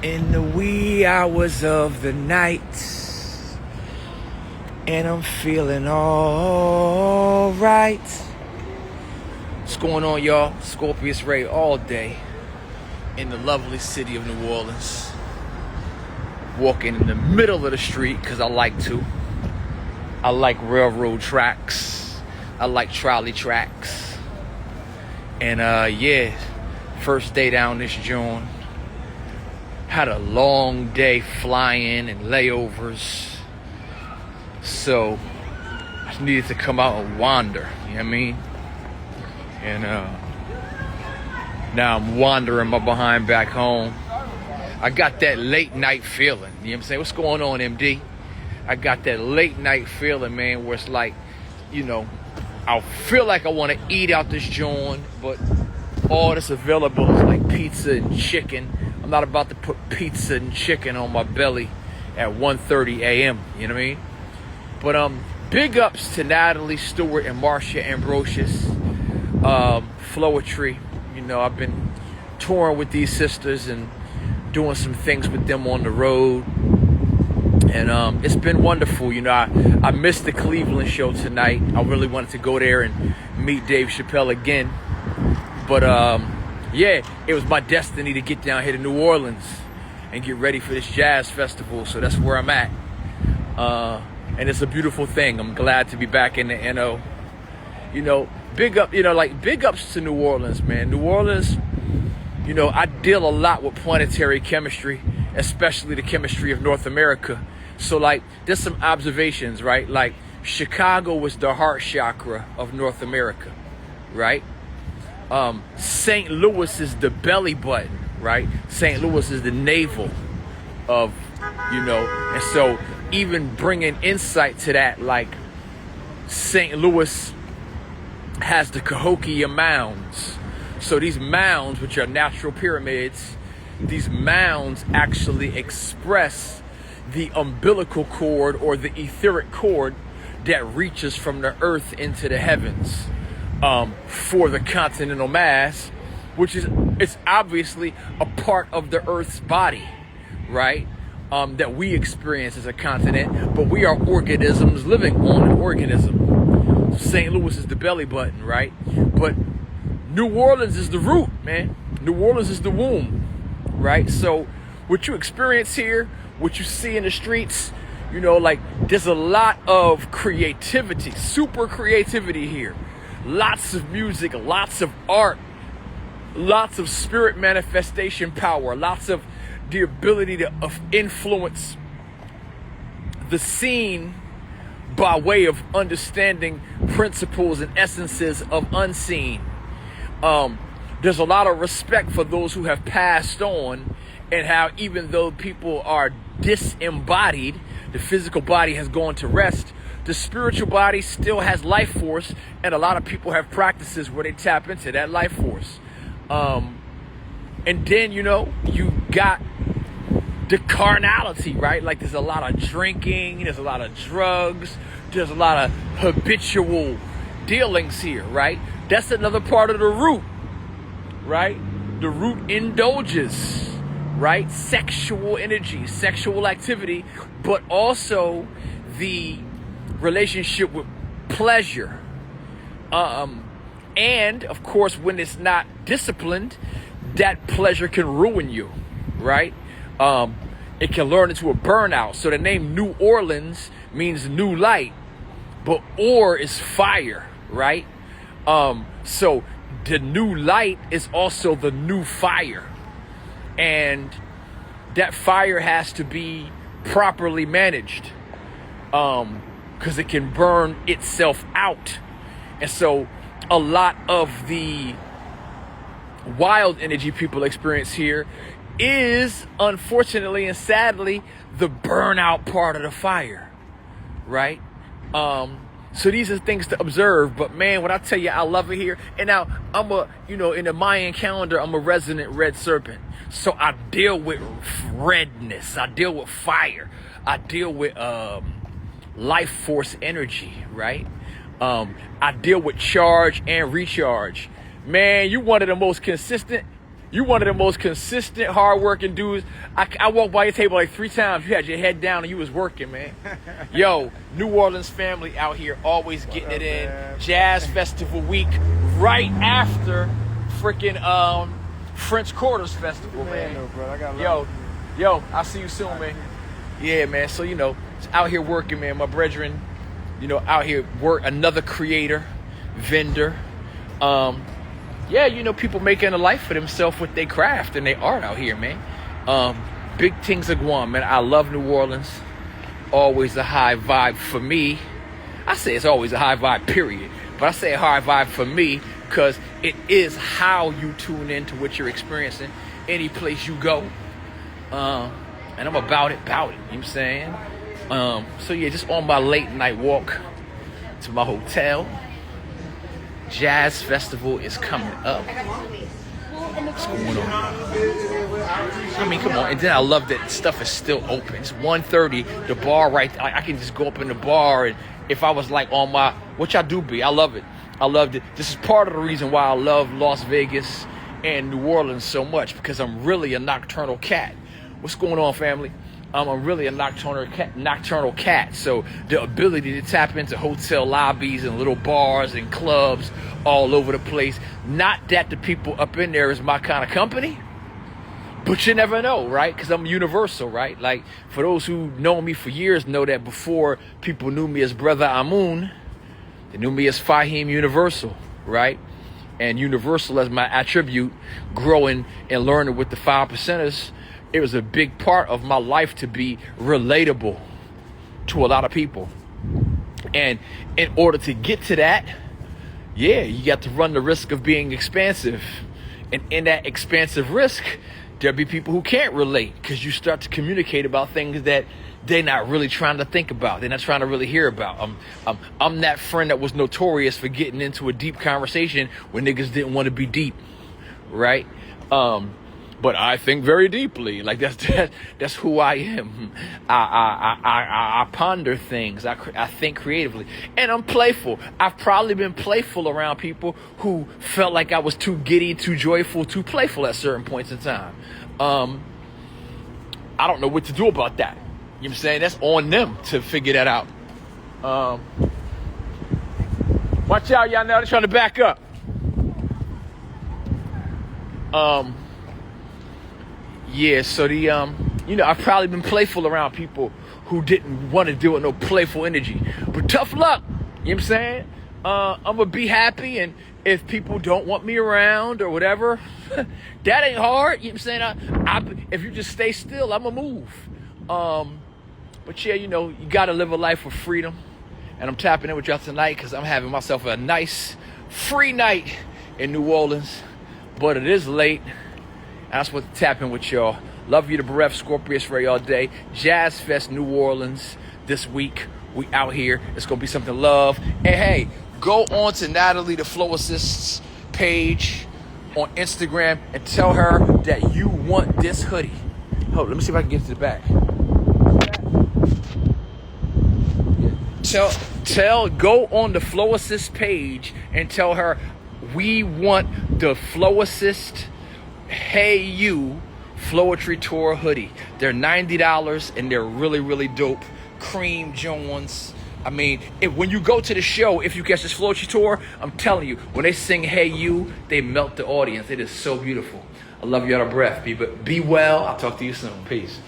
in the wee hours of the night, and I'm feeling all right. What's going on, y'all? Scorpius Ray all day in the lovely city of New Orleans, walking in the middle of the street because I like to. I like railroad tracks. I like trolley tracks. And first day down this joint. Had a long day flying and layovers. So I needed to come out and wander, you know what I mean? And now I'm wandering my behind back home. I got that late night feeling, you know what I'm saying? What's going on, MD? I got that late night feeling, man, where it's like, you know, I feel like I want to eat out this joint, but all that's available is like pizza and chicken. I'm not about to put pizza and chicken on my belly at 1:30 a.m., you know what I mean? But big ups to Natalie Stewart and Marcia Ambrosius, Flowetry. You know, I've been touring with these sisters and doing some things with them on the road. And it's been wonderful. You know, I missed the Cleveland show tonight. I really wanted to go there and meet Dave Chappelle again. But it was my destiny to get down here to New Orleans and get ready for this jazz festival. So that's where I'm at. And it's a beautiful thing. I'm glad to be back in the NO. You know, big ups to New Orleans, man. New Orleans, you know, I deal a lot with planetary chemistry, especially the chemistry of North America. So, like, there's some observations, right? Like, Chicago was the heart chakra of North America, right? St. Louis is the belly button, right? St. Louis is the navel of, you know, and so even bringing insight to that, like, St. Louis has the Cahokia Mounds. So these mounds, which are natural pyramids, these mounds actually express the umbilical cord or the etheric cord that reaches from the earth into the heavens for the continental mass, which is, it's obviously a part of the earth's body, right? That we experience as a continent, but we are organisms living on an organism. St. Louis is the belly button, right? But New Orleans is the root, man. New Orleans is the womb, right? So what you experience here, what you see in the streets, you know, like, there's a lot of creativity, super creativity here. Lots of music, lots of art, lots of spirit manifestation power, lots of the ability to influence the scene by way of understanding principles and essences of unseen. There's a lot of respect for those who have passed on, and how even though people are disembodied, the physical body has gone to rest, the spiritual body still has life force, and a lot of people have practices where they tap into that life force. And then, you know, you got the carnality, right? Like, there's a lot of drinking, there's a lot of drugs, there's a lot of habitual dealings here, right? That's another part of the root, right? The root indulges, right? Sexual energy, sexual activity, but also the relationship with pleasure. And of course, when it's not disciplined, that pleasure can ruin you, right? It can turn into a burnout. So the name New Orleans means new light, but or is fire, right? So the new light is also the new fire. And that fire has to be properly managed, because it can burn itself out. And so a lot of the wild energy people experience here is, unfortunately and sadly, the burnout part of the fire, right? So these are things to observe. But man, when I tell you I love it here, and now I'm in the Mayan calendar, I'm a resident red serpent. So I deal with redness, I deal with fire, I deal with life force energy, right? I deal with charge and recharge. Man, you one of the most consistent You one of the most consistent, hard-working dudes. I walked by your table like 3 times. You had your head down and you was working, man. Yo, New Orleans family out here always getting it in. Man. Jazz Festival week right after freaking French Quarters Festival, man. No, bro. I got yo, I'll see you soon, man. Yeah, man. So, you know, out here working, man. My brethren, you know, out here work. Another creator, vendor. Yeah, you know, people making a life for themselves with their craft and their art out here, man. Big things are going, man. I love New Orleans. Always a high vibe for me. I say it's always a high vibe, period. But I say a high vibe for me because it is how you tune into what you're experiencing any place you go. And I'm about it, you know what I'm saying? So yeah, just on my late night walk to my hotel. Jazz Festival is coming up. What's going on? I mean, come on. And then I love that stuff is still open. It's 1:30. The bar right there. I can just go up in the bar, and if I was like on my, which I do be, I love it. I loved it. This is part of the reason why I love Las Vegas and New Orleans so much, because I'm really a nocturnal cat. What's going on, family? I'm really a nocturnal cat. So the ability to tap into hotel lobbies and little bars and clubs all over the place. Not that the people up in there is my kind of company, but you never know, right? Because I'm universal, right? Like, for those who know me for years know that before people knew me as Brother Amun, they knew me as Fahim Universal, right? And universal as my attribute, growing and learning with the 5%ers. It was a big part of my life to be relatable to a lot of people. And in order to get to that, yeah, you got to run the risk of being expansive. And in that expansive risk, there'll be people who can't relate because you start to communicate about things that they're not really trying to think about. They're not trying to really hear about. I'm that friend that was notorious for getting into a deep conversation when niggas didn't want to be deep, right? But I think very deeply. Like that's who I am. I ponder things. I think creatively, and I'm playful. I've probably been playful around people who felt like I was too giddy, too joyful, too playful at certain points in time. I don't know what to do about that. You know what I'm saying? That's on them to figure that out. Watch out, y'all. Now they're trying to back up. Yeah, so you know, I've probably been playful around people who didn't want to deal with no playful energy. But tough luck, you know what I'm saying? I'm going to be happy, and if people don't want me around or whatever, that ain't hard, you know what I'm saying? If you just stay still, I'm going to move. But yeah, you know, you got to live a life of freedom. And I'm tapping in with y'all tonight because I'm having myself a nice free night in New Orleans. But it is late. I just want to tap in with y'all. Love you to Bereft Scorpius Ray all day. Jazz Fest New Orleans this week. We out here. It's going to be something to love. And hey, go on to Natalie, the Flow Assist's page on Instagram and tell her that you want this hoodie. Hold on, let me see if I can get to the back. Go on the Flow Assist page and tell her we want the Flow Assist Hey You Flowetry Tour hoodie. They're $90 and they're really, really dope. Cream Jones. I mean, when you go to the show, if you catch this Flowetry Tour, I'm telling you, when they sing Hey You, they melt the audience. It is so beautiful. I love you out of breath. Be well. I'll talk to you soon. Peace.